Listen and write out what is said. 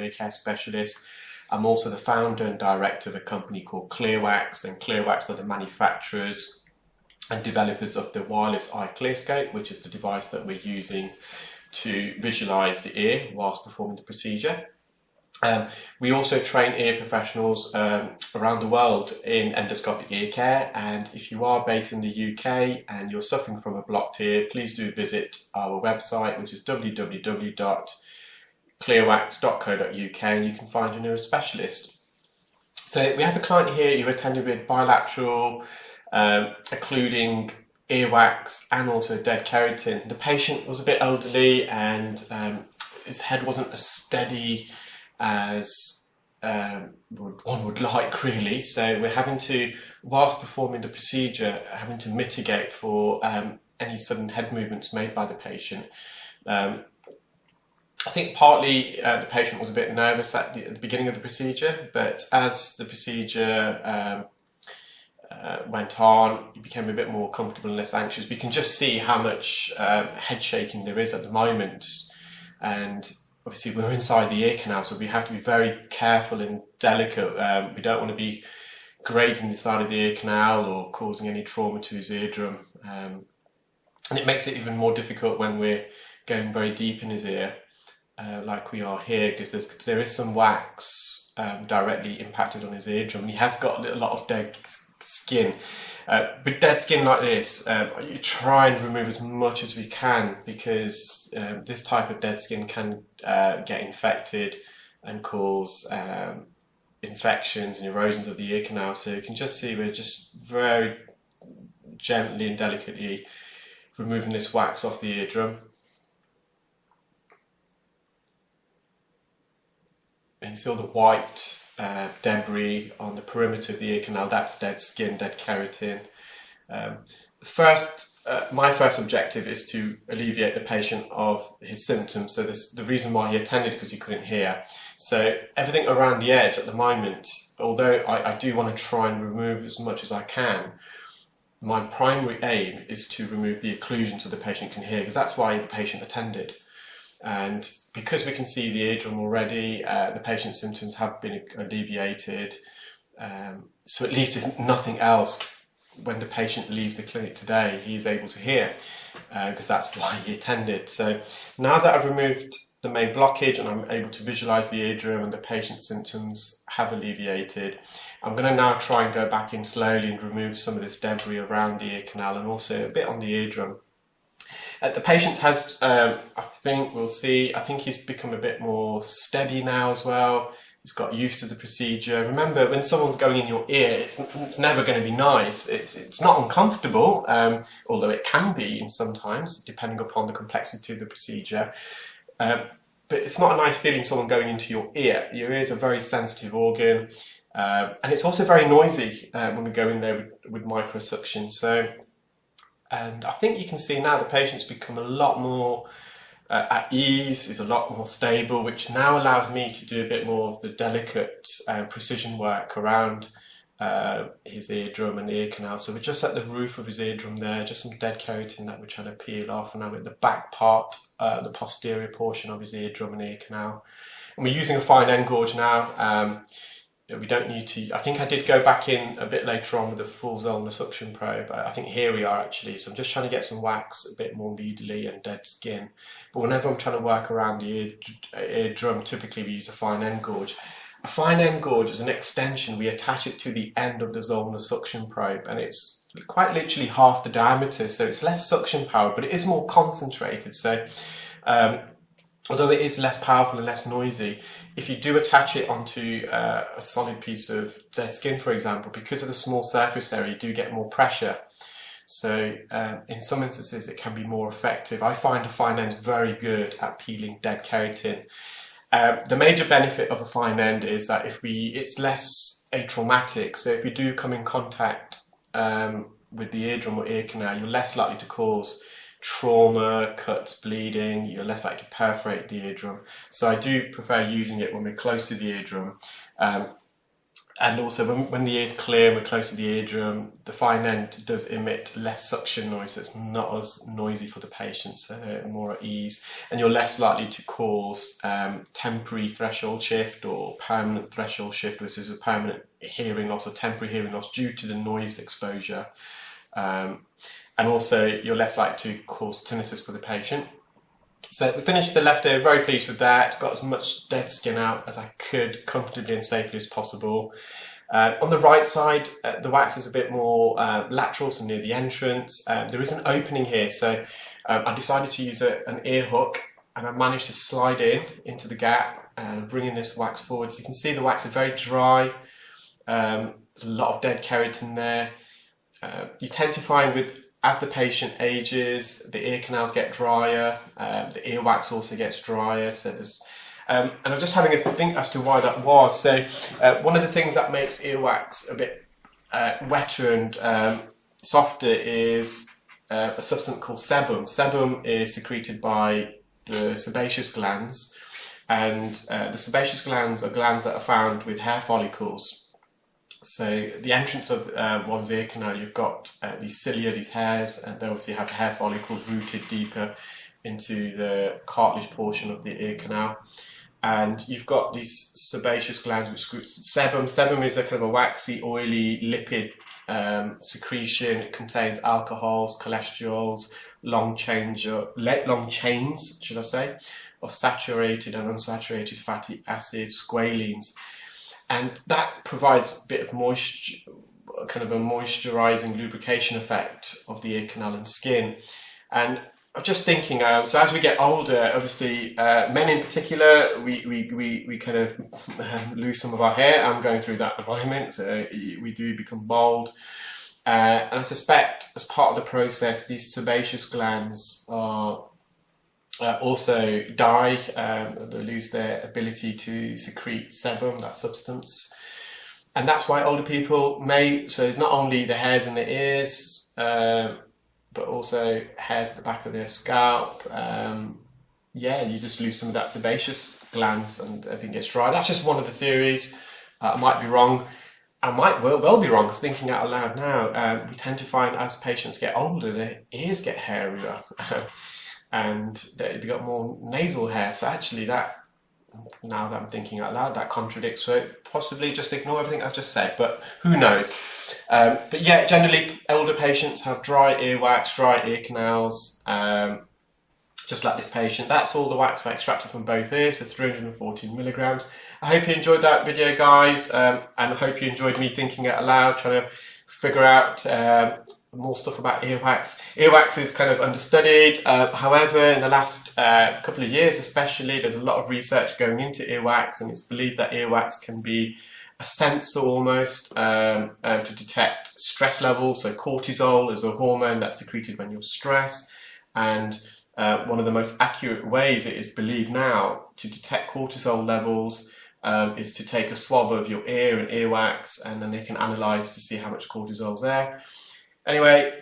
ear care specialist. I'm also the founder and director of a company called Clearwax, and Clearwax are the manufacturers and developers of the wireless eye clearscope, which is the device that we're using to visualize the ear whilst performing the procedure. We also train ear professionals around the world in endoscopic ear care, and if you are based in the UK and you're suffering from a blocked ear, please do visit our website, which is www.clearwax.co.uk, and you can find your nearest specialist. So we have a client here who attended with bilateral occluding earwax and also dead keratin. The patient was a bit elderly and his head wasn't as steady as one would like, really, so we're having to, whilst performing the procedure, having to mitigate for any sudden head movements made by the patient. I think partly the patient was a bit nervous at the beginning of the procedure, but as the procedure went on, he became a bit more comfortable and less anxious. We can just see how much head shaking there is at the moment, and obviously we're inside the ear canal, so we have to be very careful and delicate. We don't want to be grazing the side of the ear canal or causing any trauma to his eardrum. And it makes it even more difficult when we're going very deep in his ear, like we are here, because there is some wax directly impacted on his eardrum, and he has got a lot of dead skin. With dead skin like this, you try and remove as much as we can, because this type of dead skin can get infected and cause infections and erosions of the ear canal. So you can just see we're just very gently and delicately removing this wax off the eardrum. And you see all the white debris on the perimeter of the ear canal. That's dead skin, dead keratin. My first objective is to alleviate the patient of his symptoms. So the reason why he attended, because he couldn't hear. So everything around the edge at the moment, although I do want to try and remove as much as I can, my primary aim is to remove the occlusion so the patient can hear, because that's why the patient attended. And because we can see the eardrum already, the patient's symptoms have been alleviated. So at least if nothing else, when the patient leaves the clinic today, he is able to hear, because that's why he attended. So now that I've removed the main blockage and I'm able to visualize the eardrum and the patient's symptoms have alleviated, I'm going to now try and go back in slowly and remove some of this debris around the ear canal and also a bit on the eardrum. The patient has, I think we'll see, I think he's become a bit more steady now as well. He's got used to the procedure. Remember, when someone's going in your ear, it's never going to be nice. It's not uncomfortable, although it can be in sometimes, depending upon the complexity of the procedure. But it's not a nice feeling, someone going into your ear. Your ear is a very sensitive organ, and it's also very noisy when we go in there with microsuction. So, and I think you can see now the patient's become a lot more at ease, is a lot more stable, which now allows me to do a bit more of the delicate precision work around his eardrum and the ear canal. So we're just at the roof of his eardrum there, just some dead keratin that we're trying to peel off, and now we're at the back part, the posterior portion of his eardrum and ear canal. And we're using a fine end gauge now. We don't need to, I think I did go back in a bit later on with a full ulnar suction probe. I think here we are actually, so I'm just trying to get some wax a bit more medially and dead skin. But whenever I'm trying to work around the eardrum, typically we use a fine end gauge. A fine end gauge is an extension. We attach it to the end of the ulnar suction probe, and it's quite literally half the diameter, so it's less suction power, but it is more concentrated. So although it is less powerful and less noisy, if you do attach it onto a solid piece of dead skin, for example, because of the small surface area, you do get more pressure. So in some instances, it can be more effective. I find a fine end very good at peeling dead keratin. The major benefit of a fine end is that it's less atraumatic. So if you do come in contact with the eardrum or ear canal, you're less likely to cause trauma, cuts, bleeding. You're less likely to perforate the eardrum. So I do prefer using it when we're close to the eardrum. And also, when the ear's clear and we're close to the eardrum, the fine end does emit less suction noise, so it's not as noisy for the patient, so they're more at ease. And you're less likely to cause temporary threshold shift or permanent threshold shift, which is a permanent hearing loss or temporary hearing loss due to the noise exposure. And also, you're less likely to cause tinnitus for the patient. So we finished the left ear, very pleased with that. Got as much dead skin out as I could comfortably and safely as possible. On the right side, the wax is a bit more lateral, so near the entrance. There is an opening here, so I decided to use an ear hook, and I managed to slide into the gap and bringing this wax forward. So you can see the wax is very dry. There's a lot of dead keratin there. You tend to find as the patient ages, the ear canals get drier, the earwax also gets drier. So and I'm just having a think as to why that was. So one of the things that makes earwax a bit wetter and softer is a substance called sebum. Sebum is secreted by the sebaceous glands, and the sebaceous glands are glands that are found with hair follicles. So the entrance of one's ear canal, you've got these cilia, these hairs, and they obviously have hair follicles rooted deeper into the cartilage portion of the ear canal. And you've got these sebaceous glands which secrete sebum. Sebum is a kind of a waxy, oily lipid secretion. It contains alcohols, cholesterols, long chains, should I say, of saturated and unsaturated fatty acids, squalene. And that provides a bit of moisture, kind of a moisturizing lubrication effect of the ear canal and skin. And I'm just thinking, so as we get older, obviously, men in particular, we kind of lose some of our hair. I'm going through that at the moment, so we do become bald. And I suspect as part of the process, these sebaceous glands are also die, they lose their ability to secrete sebum, that substance. And that's why older people so it's not only the hairs in the ears, but also hairs at the back of their scalp. You just lose some of that sebaceous glands and everything gets dry. That's just one of the theories. I might be wrong. I might well be wrong, because thinking out loud now, we tend to find as patients get older, their ears get hairier. And they got more nasal hair. So actually now that I'm thinking out loud, that contradicts. So possibly just ignore everything I've just said, but who knows? But yeah, generally older patients have dry earwax, dry ear canals, just like this patient. That's all the wax I extracted from both ears, so 314 milligrams. I hope you enjoyed that video, guys, and I hope you enjoyed me thinking out loud, trying to figure out more stuff about earwax. Earwax is kind of understudied. However, in the last couple of years especially, there's a lot of research going into earwax, and it's believed that earwax can be a sensor almost to detect stress levels. So cortisol is a hormone that's secreted when you're stressed, and one of the most accurate ways it is believed now to detect cortisol levels is to take a swab of your ear and earwax, and then they can analyse to see how much cortisol is there. Anyway,